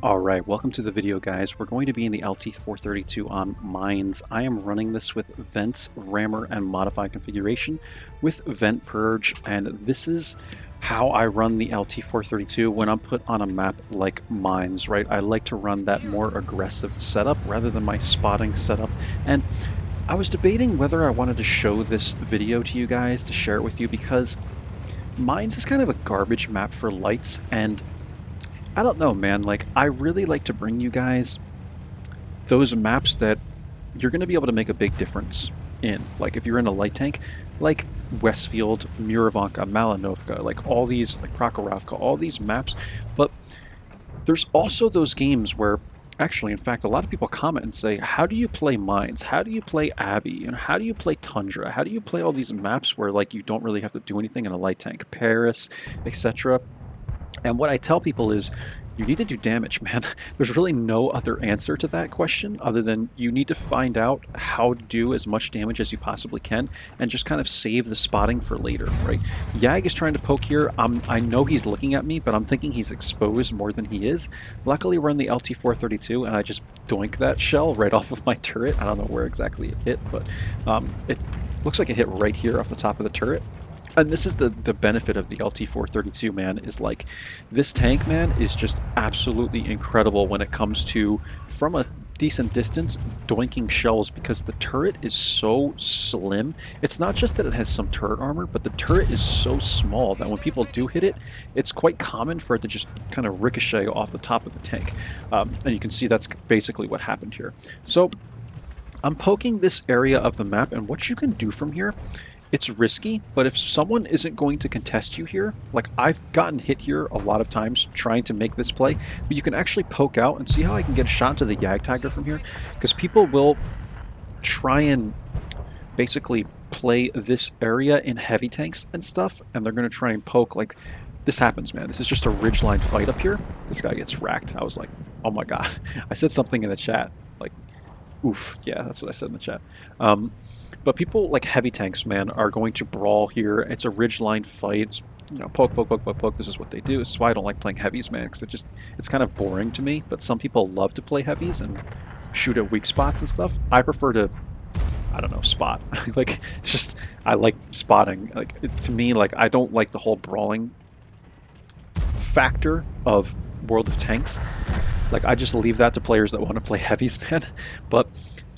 Alright, welcome to the video guys. We're going to be in the LT432 on Mines. I am running this with Vent, Rammer, and Modify configuration with Vent Purge, and this is how I run the LT432 when I'm put on a map like Mines, right? I like to run that more aggressive setup rather than my spotting setup, and I was debating whether I wanted to show this video to you guys, to share it with you, because Mines is kind of a garbage map for lights, and I don't know, man. Like, I really like to bring you guys those maps that you're going to be able to make a big difference in. Like, if you're in a light tank, like Westfield, Murovanka, Malinovka, like all these, like Prokhorovka, all these maps. But there's also those games where, actually, in fact, a lot of people comment and say, how do you play Mines? How do you play Abbey? And how do you play Tundra? How do you play all these maps where, like, you don't really have to do anything in a light tank? Paris, etc. And what I tell people is, you need to do damage, man. There's really no other answer to that question other than you need to find out how to do as much damage as you possibly can and just kind of save the spotting for later, right? Yag is trying to poke here. I know he's looking at me, but I'm thinking he's exposed more than he is. Luckily, we're in the LT432, and I just doink that shell right off of my turret. I don't know where exactly it hit, but it looks like it hit right here off the top of the turret. And this is the benefit of the LT432, man, is like, this tank, man, is just absolutely incredible when it comes to, from a decent distance, doinking shells, because the turret is so slim. It's not just that it has some turret armor, but the turret is so small that when people do hit it, it's quite common for it to just kind of ricochet off the top of the tank. And you can see that's basically what happened here. So I'm poking this area of the map, and what you can do from here, it's risky, but if someone isn't going to contest you here, like I've gotten hit here a lot of times trying to make this play, but you can actually poke out and see how I can get a shot to the Yag Tiger from here, because people will try and basically play this area in heavy tanks and stuff, and they're going to try and poke. Like, this happens, man. This is just a ridgeline fight up here. This guy gets racked. I was like, oh my god. I said something in the chat, like, oof. Yeah, that's what I said in the chat. But people like heavy tanks, man, are going to brawl here. It's a ridgeline fight. It's, you know, poke, poke, poke, poke, poke. This is what they do. This is why I don't like playing heavies, man, because it's kind of boring to me. But some people love to play heavies and shoot at weak spots and stuff. I prefer to, I don't know, spot. Like, it's just, I like spotting. Like, to me, like, I don't like the whole brawling factor of World of Tanks. Like, I just leave that to players that want to play heavies, man. But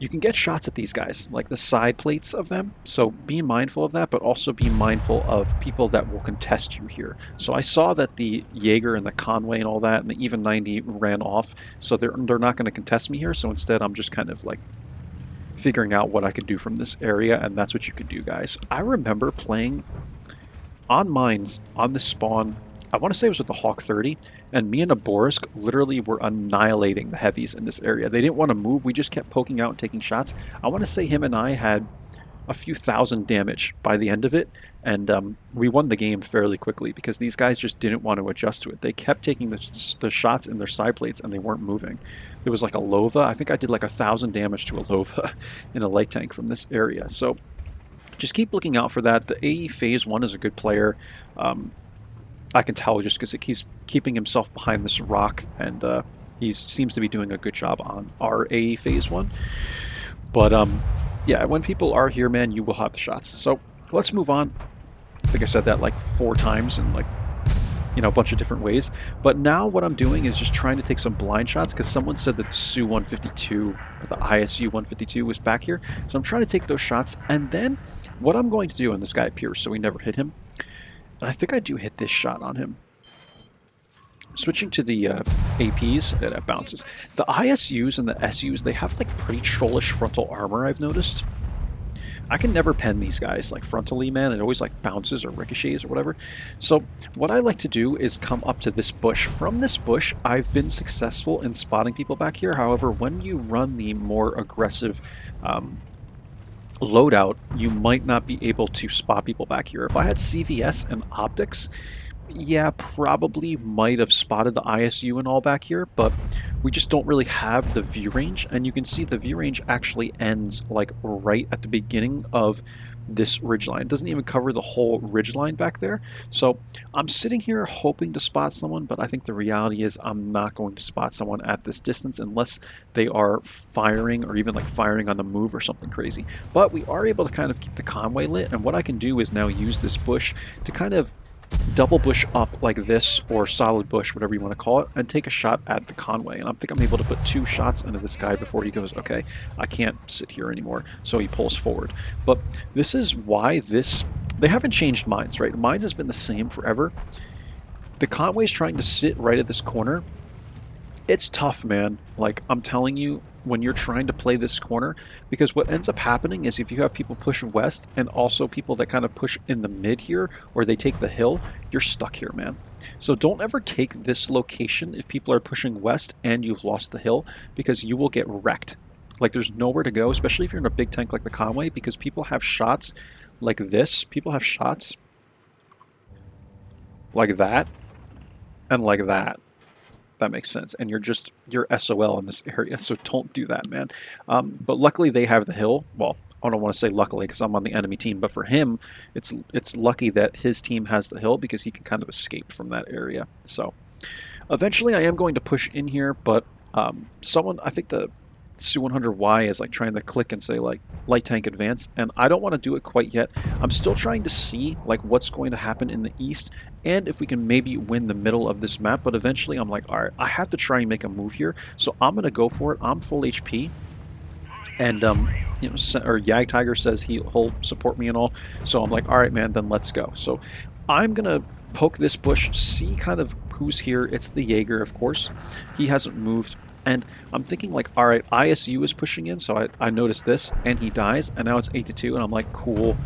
you can get shots at these guys, like the side plates of them, so be mindful of that, but also be mindful of people that will contest you here. So I saw that the Jaeger and the Conway and all that, and the Even 90 ran off, so they're not going to contest me here, so instead I'm just kind of like figuring out what I could do from this area, and that's what you could do, guys. I remember playing on Mines, on this spawn, I want to say it was with the Hawk 30, and me and Aborisk literally were annihilating the heavies in this area. They didn't want to move. We just kept poking out and taking shots. I want to say him and I had a few thousand damage by the end of it, and we won the game fairly quickly because these guys just didn't want to adjust to it. They kept taking the shots in their side plates, and they weren't moving. There was like a Lova. I think I did like 1,000 damage to a Lova in a light tank from this area. So just keep looking out for that. The AE Phase 1 is a good player. I can tell just because he's keeping himself behind this rock, and he seems to be doing a good job on our AE Phase 1. But yeah, when people are here, man, you will have the shots. So let's move on. I think I said that like 4 times in, like, you know, a bunch of different ways. But now what I'm doing is just trying to take some blind shots, because someone said that the Su-152, or the ISU-152 was back here. So I'm trying to take those shots, and then what I'm going to do, and this guy appears so we never hit him, and I think I do hit this shot on him. Switching to the APs, that bounces. The ISUs and the SUs, they have like pretty trollish frontal armor, I've noticed. I can never pen these guys like frontally, man. It always like bounces or ricochets or whatever. So what I like to do is come up to this bush. From this bush, I've been successful in spotting people back here. However, when you run the more aggressive loadout, you might not be able to spot people back here. If I had CVS and optics, yeah, probably might have spotted the ISU and all back here, but we just don't really have the view range, and you can see the view range actually ends like right at the beginning of this ridgeline. It doesn't even cover the whole ridgeline back there. So I'm sitting here hoping to spot someone, but I think the reality is I'm not going to spot someone at this distance unless they are firing or even like firing on the move or something crazy. But we are able to kind of keep the conway lit, and what I can do is now use this bush to kind of double bush up like this, or solid bush, whatever you want to call it, and take a shot at the conway. And I think I'm able to put 2 shots into this guy before he goes, okay, I can't sit here anymore. So he pulls forward. But this is why they haven't changed mines, right? Mines has been the same forever. The conway's trying to sit right at this corner. It's tough, man. Like, I'm telling you, when you're trying to play this corner, because what ends up happening is if you have people push west and also people that kind of push in the mid here, or they take the hill, you're stuck here, man. So don't ever take this location if people are pushing west and you've lost the hill, because you will get wrecked. Like, there's nowhere to go, especially if you're in a big tank like the Conway, because people have shots like this. People have shots like that and like that. That makes sense. And you're SOL in this area, so don't do that, man. But luckily they have the hill. Well, I don't want to say luckily because I'm on the enemy team, but for him, it's lucky that his team has the hill because he can kind of escape from that area. So eventually I am going to push in here, but someone, I think the Su-100Y is like trying to click and say like light tank advance, and I don't want to do it quite yet. I'm still trying to see like what's going to happen in the east and if we can maybe win the middle of this map, but eventually I'm like, all right, I have to try and make a move here, so I'm gonna go for it. I'm full HP, and you know, or Yag Tiger says he'll support me and all, so I'm like, all right, man, then let's go. So I'm gonna poke this bush, see kind of who's here. It's the Jaeger, of course. He hasn't moved. And I'm thinking like, all right, ISU is pushing in, so I noticed this, and he dies, and now it's 8-2, and I'm like, cool,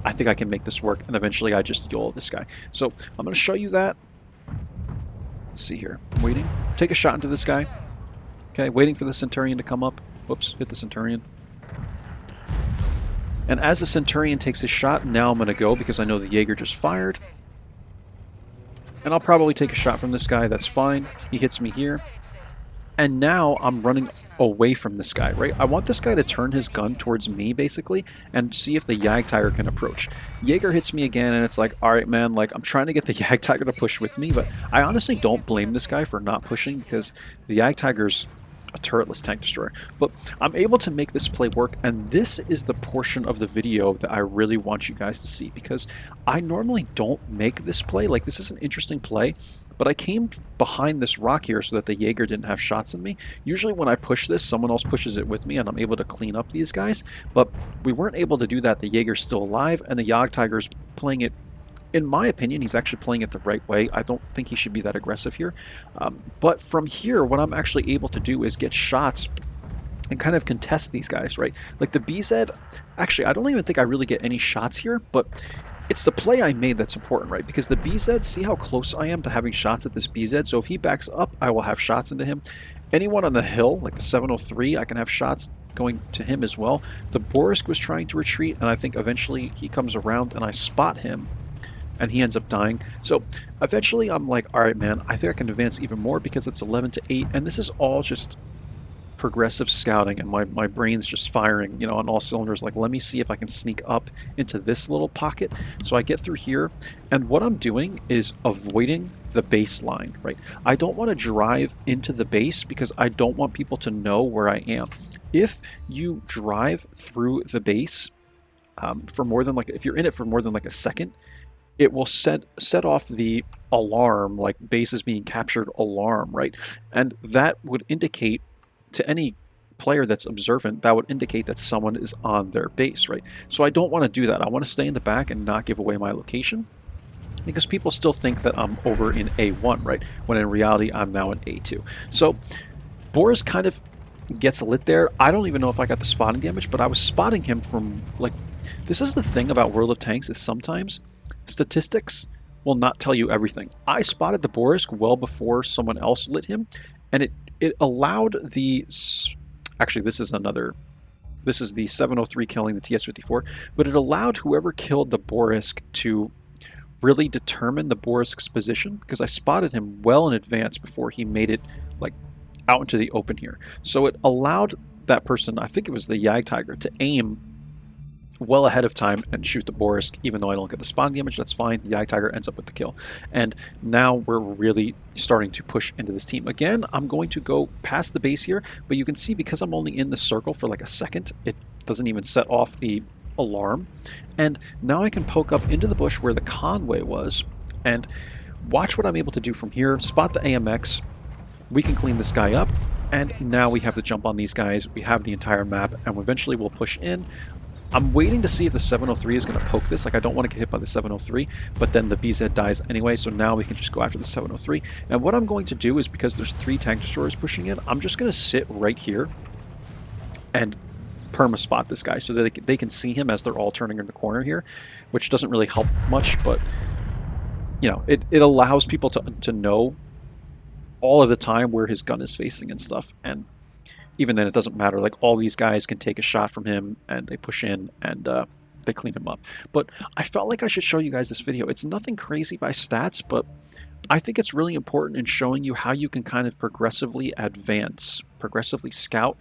I think I can make this work, and eventually I just YOLO this guy. So I'm going to show you that. Let's see here. I'm waiting. Take a shot into this guy. Okay, waiting for the Centurion to come up. Whoops, hit the Centurion. And as the Centurion takes his shot, now I'm going to go because I know the Jaeger just fired. And I'll probably take a shot from this guy. That's fine. He hits me here. And now I'm running away from this guy, right? I want this guy to turn his gun towards me, basically, and see if the Yag Tiger can approach. Jaeger hits me again, and it's like, all right, man, like, I'm trying to get the Yag Tiger to push with me, but I honestly don't blame this guy for not pushing, because the Yag Tiger's a turretless tank destroyer. But I'm able to make this play work, and this is the portion of the video that I really want you guys to see, because I normally don't make this play. Like, this is an interesting play, but I came behind this rock here so that the Jaeger didn't have shots in me. Usually when I push this, someone else pushes it with me, and I'm able to clean up these guys. But we weren't able to do that. The Jaeger's still alive, and the Yag Tiger's playing it, in my opinion, he's actually playing it the right way. I don't think he should be that aggressive here. But from here, what I'm actually able to do is get shots and kind of contest these guys, right? Like the BZ, actually, I don't even think I really get any shots here, but it's the play I made that's important, right? Because the BZ, see how close I am to having shots at this BZ? So if he backs up, I will have shots into him. Anyone on the hill, like the 703, I can have shots going to him as well. The Borisk was trying to retreat, and I think eventually he comes around and I spot him, and he ends up dying. So eventually I'm like, all right, man, I think I can advance even more because it's 11-8, and this is all just progressive scouting, and my brain's just firing, you know, on all cylinders. Like, let me see if I can sneak up into this little pocket. So I get through here, and what I'm doing is avoiding the baseline, right? I don't want to drive into the base because I don't want people to know where I am. If you drive through the base for more than, like, if you're in it for more than like a second, it will set off the alarm, like base is being captured alarm, right? And that would indicate to any player that's observant, that would indicate that someone is on their base, right? So I don't want to do that. I want to stay in the back and not give away my location, because people still think that I'm over in A1, right? When in reality, I'm now in A2. So Boris kind of gets lit there. I don't even know if I got the spotting damage, but I was spotting him from, like, this is the thing about World of Tanks, is sometimes statistics will not tell you everything. I spotted the Borisk well before someone else lit him, and it allowed the, actually this is the 703 killing the TS-54, but it allowed whoever killed the Borisk to really determine the Borisk's position, because I spotted him well in advance before he made it like out into the open here. So it allowed that person, I think it was the Yag Tiger, to aim well ahead of time and shoot the Borisk, even though I don't get the spawning damage. That's fine. The Yag Tiger ends up with the kill. And now we're really starting to push into this team. Again, I'm going to go past the base here, but you can see because I'm only in the circle for like a second, it doesn't even set off the alarm. And now I can poke up into the bush where the Conway was and watch what I'm able to do from here. Spot the AMX. We can clean this guy up. And now we have to jump on these guys. We have the entire map, and eventually we'll push in. I'm waiting to see if the 703 is going to poke this. Like, I don't want to get hit by the 703, but then the BZ dies anyway, so now we can just go after the 703. And what I'm going to do is, because there's 3 tank destroyers pushing in, I'm just going to sit right here and perma-spot this guy so that they can see him as they're all turning in the corner here, which doesn't really help much, but, you know, it allows people to know all of the time where his gun is facing and stuff, and even then it doesn't matter. Like, all these guys can take a shot from him and they push in and they clean him up. But I felt like I should show you guys this video. It's nothing crazy by stats, but I think it's really important in showing you how you can kind of progressively advance, progressively scout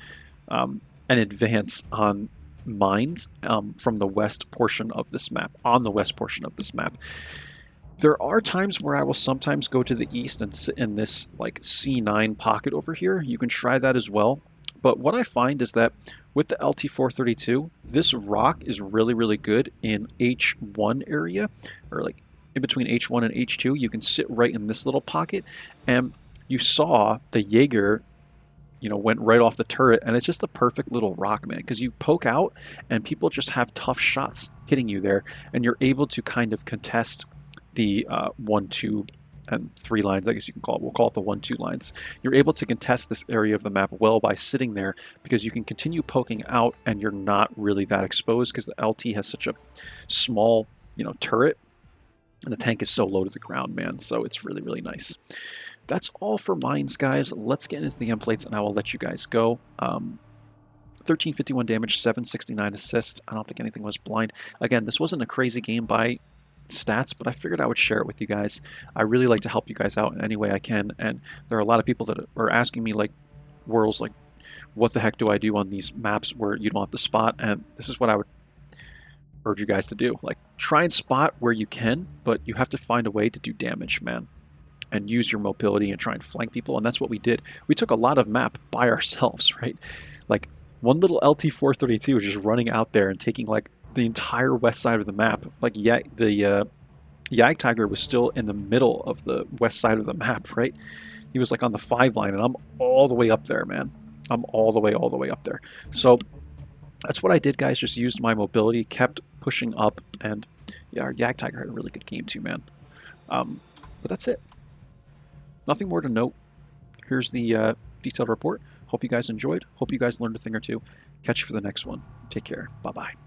and advance on mines from the west portion of this map, on the west portion of this map. There are times where I will sometimes go to the east and sit in this like C9 pocket over here. You can try that as well. But what I find is that with the LT432, this rock is really, really good in H1 area, or like in between H1 and H2. You can sit right in this little pocket, and you saw the Jaeger, you know, went right off the turret, and it's just a perfect little rock, man, because you poke out and people just have tough shots hitting you there, and you're able to kind of contest the 1, 2, and 3 lines, I guess you can call it. We'll call it the 1, 2 lines. You're able to contest this area of the map well by sitting there, because you can continue poking out and you're not really that exposed because the LT has such a small, you know, turret, and the tank is so low to the ground, man. So it's really, really nice. That's all for mines, guys. Let's get into the end plates and I will let you guys go. 1351 damage, 769 assists. I don't think anything was blind. Again, this wasn't a crazy game by stats, but I figured I would share it with you guys. I really like to help you guys out in any way I can, and there are a lot of people that are asking me, like, Whirls, like, what the heck do I do on these maps where you don't have to spot? And this is what I would urge you guys to do. Like, try and spot where you can, but you have to find a way to do damage, man, and use your mobility and try and flank people, and that's what we did. We took a lot of map by ourselves, right? Like, one little LT432 was just running out there and taking, like, the entire west side of the map. Like, yeah, the Yag Tiger was still in the middle of the west side of the map, right? He was like on the 5 line, and I'm all the way up there, man. I'm all the way up there. So that's what I did, guys. Just used my mobility, kept pushing up, and yeah, our Yag Tiger had a really good game too, man. But that's it. Nothing more to note. Here's the detailed report. Hope you guys enjoyed. Hope you guys learned a thing or two. Catch you for the next one. Take care. Bye-bye.